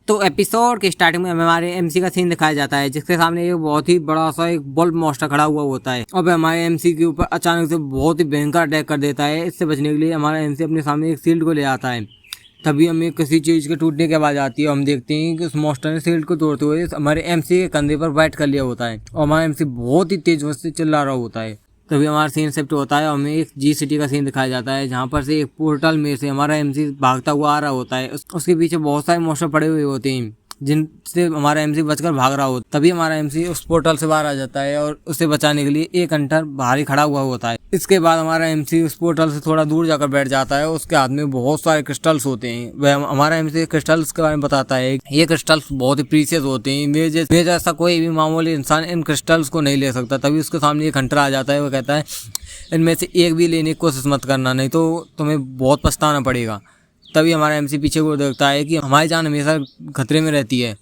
तो एपिसोड के स्टार्टिंग में हमें हमारे एमसी का सीन दिखाया जाता है, जिसके सामने एक बहुत ही बड़ा सा एक बल्ब मॉन्स्टर खड़ा हुआ होता है और वह हमारे एमसी के ऊपर अचानक से बहुत ही भयंकर अटैक कर देता है। इससे बचने के लिए हमारा एमसी अपने सामने एक शील्ड को ले आता है। तभी हमें किसी चीज़ के टूटने की आवाज़ आती है और हम देखते हैं कि उस मॉन्स्टर ने शील्ड को तोड़ते हुए हमारे एमसी के कंधे पर बैठ कर लिया होता है और हमारा एमसी बहुत ही तेज से चिल्ला रहा होता है। तभी हमारा सीन शिफ्ट होता है और हमें एक जी सिटी का सीन दिखाया जाता है, जहाँ पर से एक पोर्टल में से हमारा एमसी भागता हुआ आ रहा होता है। उसके पीछे बहुत सारे मॉन्स्टर पड़े हुए होते हैं जिनसे हमारा एमसी बचकर भाग रहा होता है। तभी हमारा एमसी उस पोर्टल से बाहर आ जाता है और उसे बचाने के लिए एक हंटर बाहर ही खड़ा हुआ होता है। इसके बाद हमारा एमसी उस पोर्टल से थोड़ा दूर जाकर बैठ जाता है। उसके हाथ में बहुत सारे क्रिस्टल्स होते हैं। वह हमारा एमसी क्रिस्टल्स के बारे में बताता है। ये क्रिस्टल्स बहुत ही प्रीशियस होते हैं। मेरे जैसा कोई भी मामूली इंसान इन क्रिस्टल्स को नहीं ले सकता। तभी उसके सामने एक हंटर आ जाता है। वो कहता है इनमें से एक भी लेने की कोशिश मत करना, नहीं तो तुम्हें बहुत पछताना पड़ेगा। तभी हमारा एमसी पीछे को देखता है कि हमारी जान हमेशा खतरे में रहती है,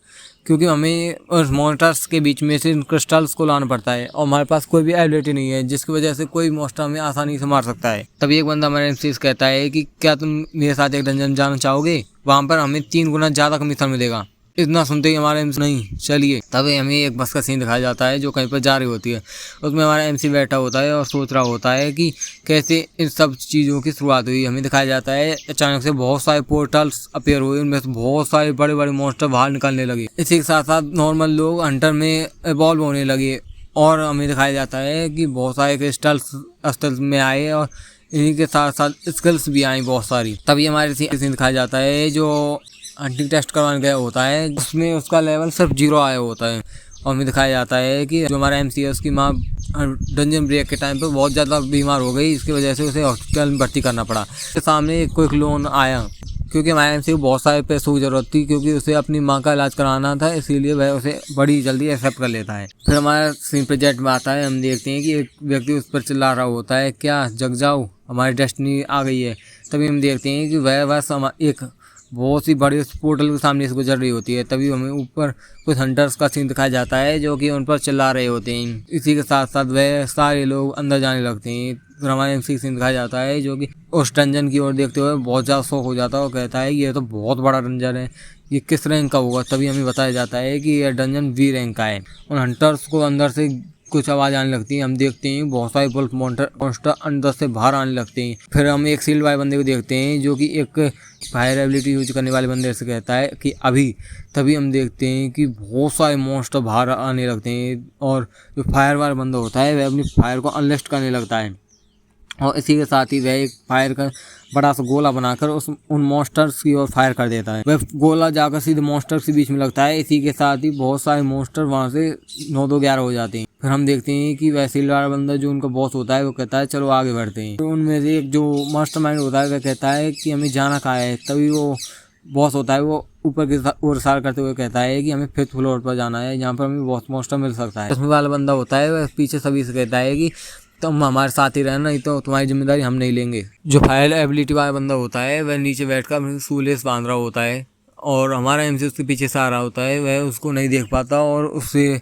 क्योंकि हमें उस मॉन्स्टर्स के बीच में से इन क्रिस्टल्स को लाना पड़ता है और हमारे पास कोई भी एबिलिटी नहीं है जिसकी वजह से कोई मॉन्स्टर हमें आसानी से मार सकता है। तभी एक बंदा हमारे एमसी से कहता है कि क्या तुम मेरे साथ एक डंजन जाना चाहोगे, वहाँ पर हमें 3 गुना ज़्यादा कमीशन मिलेगा। इतना सुनते ही हमारे एमसी नहीं चलिए। तभी हमें एक बस का सीन दिखाया जाता है जो कहीं पर जा रही होती है। उसमें हमारा एमसी बैठा होता है और सोच रहा होता है कि कैसे इन सब चीज़ों की शुरुआत हुई। हमें दिखाया जाता है अचानक से बहुत सारे पोर्टल्स अपीयर हुए, उनमें से बहुत सारे बड़े बड़े मॉन्स्टर बाहर निकलने लगे। इसी के साथ साथ नॉर्मल लोग हंटर में इवॉल्व होने लगे और हमें दिखाया जाता है कि बहुत सारे क्रिस्टल्स अस्टल्स में आए और इन्हीं के साथ साथ स्किल्स भी आई बहुत सारी। तभी हमारे सीन दिखाया जाता है जो हंटिंग टेस्ट करवाने गया होता है, उसमें उसका लेवल सिर्फ 0 आया होता है और हमें दिखाया जाता है कि जो हमारा एमसी है उसकी माँ डंजन ब्रेक के टाइम पर बहुत ज़्यादा बीमार हो गई। इसकी वजह से उसे हॉस्पिटल में भर्ती करना पड़ा। उसके सामने एक क्विक लोन आया क्योंकि हमारे एमसी को बहुत सारे पैसों की ज़रूरत थी, क्योंकि उसे अपनी माँ का इलाज कराना था, इसीलिए वह उसे बड़ी जल्दी एक्सेप्ट कर लेता है। फिर हमारा सीन प्रोजेक्ट में आता है। हम देखते हैं कि एक व्यक्ति उस पर चिल्ला रहा होता है, क्या जग जाओ, हमारी डेस्टिनी आ गई है। तभी हम देखते हैं कि वह बस एक बहुत सी बड़ी पोर्टल के सामने से गुजर रही होती है। तभी हमें ऊपर कुछ हंटर्स का सीन दिखाया जाता है जो कि उन पर चिल्ला रहे होते हैं। इसी के साथ साथ वह सारे लोग अंदर जाने लगते हैं। फिर हमारे एमसी सीन दिखाया जाता है जो कि उस डंजन की ओर देखते हुए बहुत ज़्यादा शौक हो जाता है और कहता है ये तो बहुत बड़ा डंजन है, ये किस रैंक का होगा। तभी हमें बताया जाता है कि यह डंजन वी रैंक का है। उन हंटर्स को अंदर से कुछ आवाज़ आने लगती है। हम देखते हैं बहुत सारे बुल्फ मॉन्स्टर अंदर से बाहर आने लगते हैं। फिर हम एक शील्ड वाले बंदे को देखते हैं जो कि एक फायर एबिलिटी यूज करने वाले बंदे से कहता है कि अभी। तभी हम देखते हैं कि बहुत सारे मॉन्स्टर बाहर आने लगते हैं और जो फायर वाला बंदा होता है वह अपनी फायर को अनलिस्ट करने लगता है और इसी के साथ ही वह एक फायर का बड़ा सा गोला बनाकर उन मॉन्स्टर्स की ओर फायर कर देता है। वह गोला जाकर सीधे मॉन्स्टर्स के बीच में लगता है। इसी के साथ ही बहुत सारे मॉन्स्टर वहां से 9-2-11 हो जाते हैं। फिर हम देखते हैं कि वह शील्ड वाला बंदा जो उनका बॉस होता है वो कहता है चलो आगे बढ़ते हैं। तो उनमें से एक जो मास्टरमाइंड होता है वह कहता है कि हमें जाना कहाँ है। तभी वो बॉस होता है वो ऊपर की ओर इशारा करते हुए कहता है कि हमें 5th फ्लोर पर जाना है, जहाँ पर हमें बहुत मॉन्स्टर मिल सकता है। 10वीं वाला बंदा होता है वह पीछे सभी से कहता है कि तुम हमारे साथ ही रहना, नहीं तो तुम्हारी जिम्मेदारी हम नहीं लेंगे। जो फायर एबिलिटी वाला बंदा होता है वह नीचे बैठकर शूलेस बांध रहा होता है और हमारा एमसी उसके पीछे से आ रहा होता है। वह उसको नहीं देख पाता और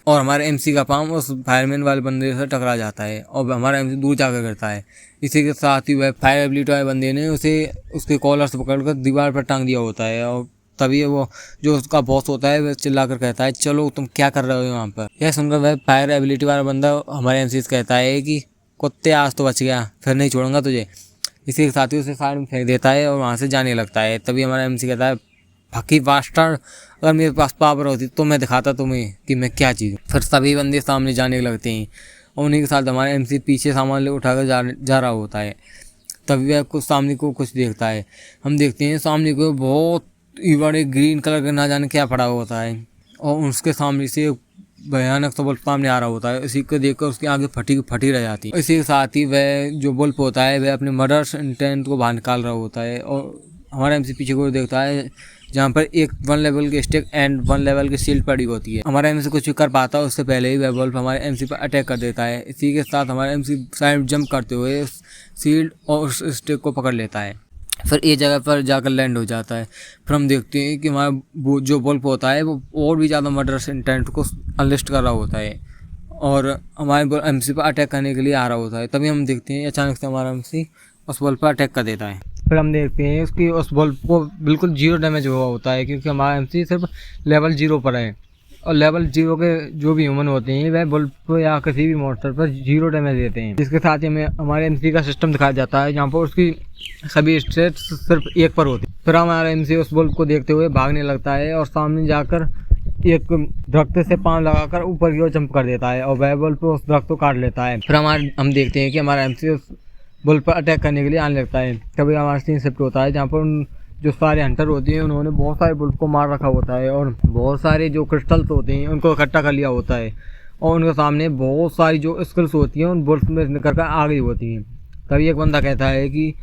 हमारे एमसी का पाम उस फायरमैन वाले बंदे से टकरा जाता है और हमारा एमसी दूर जाकर गिरता है। इसी के साथ ही वह फायर एबिलिटी वाले बंदे ने उसे उसके कॉलर से पकड़कर दीवार पर टांग दिया होता है और तभी वो जो उसका बॉस होता है वह चिल्ला कर कहता है चलो तुम क्या कर रहे हो यहाँ पर। यह सुनकर वह फायर एबिलिटी वाला बंदा हमारे एमसी से कहता है कि कुत्ते आज तो बच गया, फिर नहीं छोड़ूंगा तुझे। इसी के साथ ही उसे फायर में फेंक देता है और वहाँ से जाने लगता है। तभी हमारा एमसी कहता है फकी बास्टर्ड, अगर मेरे पास पावर होती तो मैं दिखाता तुम्हें कि मैं क्या चीज़। फिर सभी बंदे सामने जाने लगते हैं और उन्हीं के साथ हमारा एमसी पीछे सामान ले उठाकर जा रहा होता है। तभी वह कुछ सामने को कुछ देखता है। हम देखते हैं सामने को बहुत ही बड़े ग्रीन कलर का ना जाने क्या पड़ा होता है और उसके सामने से भयानक सा बुल्फ सामने आ रहा होता है। इसी को देखकर उसकी आंखें फटी रह जाती है। इसी के साथ ही वह जो बुल्फ होता है वह अपने मर्डर्स इंटेंट को बाहर निकाल रहा होता है और हमारा एमसी पीछे को देखता है जहाँ पर एक 1 लेवल की स्टिक एंड 1 लेवल की शील्ड पड़ी होती है। हमारा एमसी कुछ कर पाता है उससे पहले ही वह बुल्फ हमारे एमसी पर अटैक कर देता है। इसी के साथ हमारा एमसी साइड जंप करते हुए शील्ड और उस स्टिक को पकड़ लेता है। फिर एक जगह पर जाकर लैंड हो जाता है। फिर हम देखते हैं कि हमारा जो बुल्फ होता है वो और भी ज़्यादा मर्डरस इंटेंट को अनलिस्ट कर रहा होता है और हमारे एमसी पर अटैक करने के लिए आ रहा होता है। तभी हम देखते हैं अचानक से हमारा एमसी उस बुल्फ पर अटैक कर देता है। फिर हम देखते हैं उसकी उस बल्ब को बिल्कुल 0 डैमेज हुआ होता है, क्योंकि हमारा एमसी सिर्फ लेवल 0 पर है और लेवल 0 के जो भी ह्यूमन होते हैं वह बल्ब पर या किसी भी मॉन्स्टर पर 0 डैमेज देते हैं। जिसके साथ ही हमें हमारे एमसी का सिस्टम दिखाया जाता है जहाँ पर उसकी सभी स्टेट्स सिर्फ 1 पर होती है। फिर हमारा एमसी उस बल्ब को देखते हुए भागने लगता है और सामने जाकर एक दरख्त से पाँव लगाकर ऊपर की ओर जंप कर देता है और वह बल्ब उस दरख्त को काट लेता है। फिर हम देखते हैं कि हमारा एमसी उस बल्ब पर अटैक करने के लिए आने लगता है। कभी हमारा सीन शिफ्ट होता है जहाँ पर जो सारे हंटर होते हैं उन्होंने बहुत सारे बल्ब को मार रखा होता है और बहुत सारे जो क्रिस्टल्स होते हैं उनको इकट्ठा कर लिया होता है और उनके सामने बहुत सारी जो स्किल्स होती हैं उन बल्ब में निकल कर आ गई होती हैं। तभी एक बंदा कहता है कि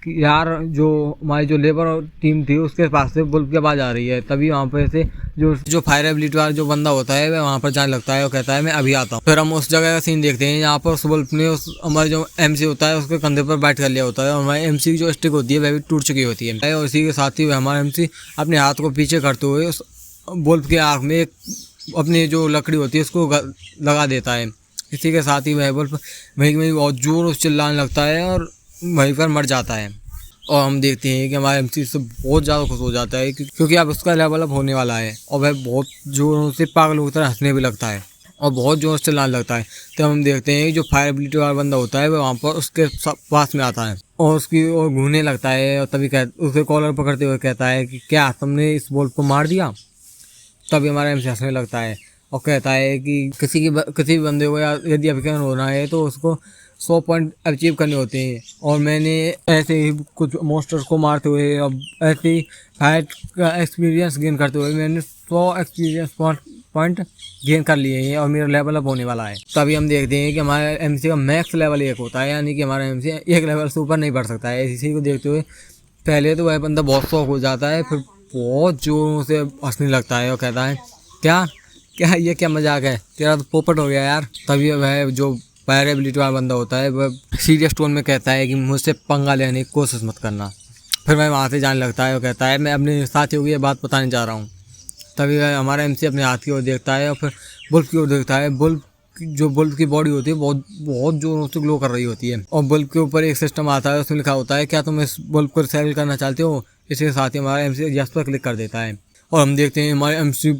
यार जो हमारी जो लेबर टीम थी उसके पास से बल्ब की आवाज़ आ रही है। तभी वहाँ पर से जो फायर एबिलिटी वाला जो बंदा होता है वह वहाँ पर जाने लगता है और कहता है मैं अभी आता हूँ। फिर हम उस जगह का सीन देखते हैं जहाँ पर उस बल्ब ने उस हमारे जो एमसी होता है उसके कंधे पर बैठ कर लिया होता है और हमारे एमसी की जो स्टिक होती है वह भी टूट चुकी होती है और इसी के साथ ही वह हमारा एमसी अपने हाथ को पीछे करते हुए उस बल्ब के आँख में अपनी जो लकड़ी होती है उसको लगा देता है। इसी के साथ ही वह बल्ब वहीं बहुत जोर से चिल्लाने लगता है और वहीं पर मर जाता है। और हम देखते हैं कि हमारा एमसी से बहुत ज़्यादा खुश हो जाता है क्योंकि अब उसका लेवल अप होने वाला है और वह बहुत जोरों से पागलों की तरह हंसने भी लगता है और बहुत जोर से चिल्लाने लगता है। तो हम देखते हैं कि जो फायर एबिलिटी वाला बंदा होता है वह वहाँ पर उसके पास में आता है और उसकी ओर घूमने लगता है और तभी उसके कॉलर पकड़ते हुए कहता है कि क्या तुमने इस बल्ब को मार दिया। तभी हमारा एमसी हंसने लगता है और कहता है कि किसी भी बंदे को यदि अभिकरण होना है तो उसको 100 पॉइंट अचीव करने होते हैं और मैंने ऐसे ही कुछ मॉन्स्टर्स को मारते हुए अब ऐसे ही फाइट का एक्सपीरियंस गेन करते हुए मैंने 100 एक्सपीरियंस पॉइंट गेन कर लिए हैं और मेरा लेवल अप होने वाला है। तभी हम देखते हैं कि हमारे एमसी का मैक्स लेवल 1 होता है, यानी कि हमारा एमसी 1 लेवल से ऊपर नहीं बढ़ सकता है। इसी को देखते हुए पहले तो वह बंदा बहुत शौक हो जाता है, फिर बहुत जोरों से हंसने लगता है और कहता है क्या ये क्या मजाक है, तेरा तो पोपट हो गया यार। तभी वह जो फायर एबिलिटी वाला बंदा होता है वह सीरियस टोन में कहता है कि मुझसे पंगा लेने की कोशिश मत करना। फिर वह वहाँ से जाने लगता है और कहता है मैं अपने साथियों को ये बात बताने जा रहा हूँ। तभी वह हमारा एमसी अपने हाथ की ओर देखता है और फिर बल्ब की ओर देखता है। बल्ब की बॉडी होती है बहुत जोरों से ग्लो कर रही होती है और बल्ब के ऊपर एक सिस्टम आता है, उसमें लिखा होता है क्या तुम इस बल्ब को रिसाइकिल करना चाहते हो। इसके साथ ही हमारा एमसी यस पर क्लिक कर देता है और हम देखते हैं हमारे एमसी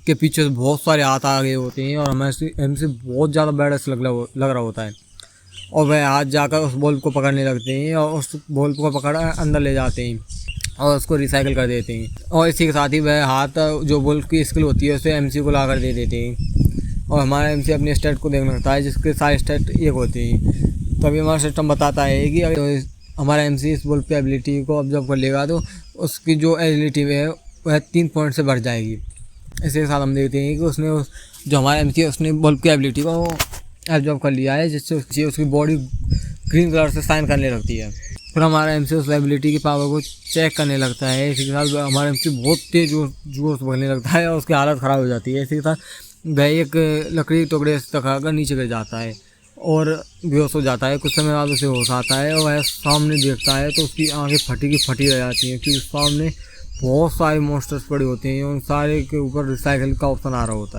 के पीछे से बहुत सारे हाथ आ गए होते हैं और हमें एमसी बहुत ज़्यादा बैडस लग रहा होता है और वह हाथ जाकर उस बल्ब को पकड़ने लगते हैं और उस बल्ब को पकड़ अंदर ले जाते हैं और उसको रिसाइकिल कर देते हैं और इसी के साथ ही वह हाथ जो बल्ब की स्किल होती है उसे एमसी को ला कर दे देते हैं और हमारा एमसी अपने स्टेट को देखने लगता है जिसके सारे स्टेट 1 होते हैं। तभी हमारा सिस्टम बताता है कि अगर हमारा एमसी इस बल्ब की एबिलिटी को ऑब्जर्व कर लेगा तो उसकी जो एबिलिटी है वह 3 पॉइंट से बढ़ जाएगी। इसी के साथ हम देखते हैं कि उसने जो हमारा एमसी है उसने बल्ब की एबिलिटी को ऑब्जर्व कर लिया है जिससे उसकी बॉडी ग्रीन कलर से शाइन करने लगती है। फिर हमारा एमसी उस एबिलिटी की पावर को चेक करने लगता है। इसी के साथ हमारा एमसी बहुत तेज जोर से भगने लगता है और उसकी हालत ख़राब हो जाती है। इसी के साथ वह एक लकड़ी टुकड़े से टकराकर नीचे गिर जाता है और बेहोश हो जाता है। कुछ समय बाद उसे होश आता है और वह सामने देखता है तो उसकी आंखें फटी रह जाती हैं क्योंकि सामने बहुत सारे मॉन्स्टर्स पड़े होते हैं और सारे के ऊपर रिसाइकिल का ऑप्शन आ रहा होता है।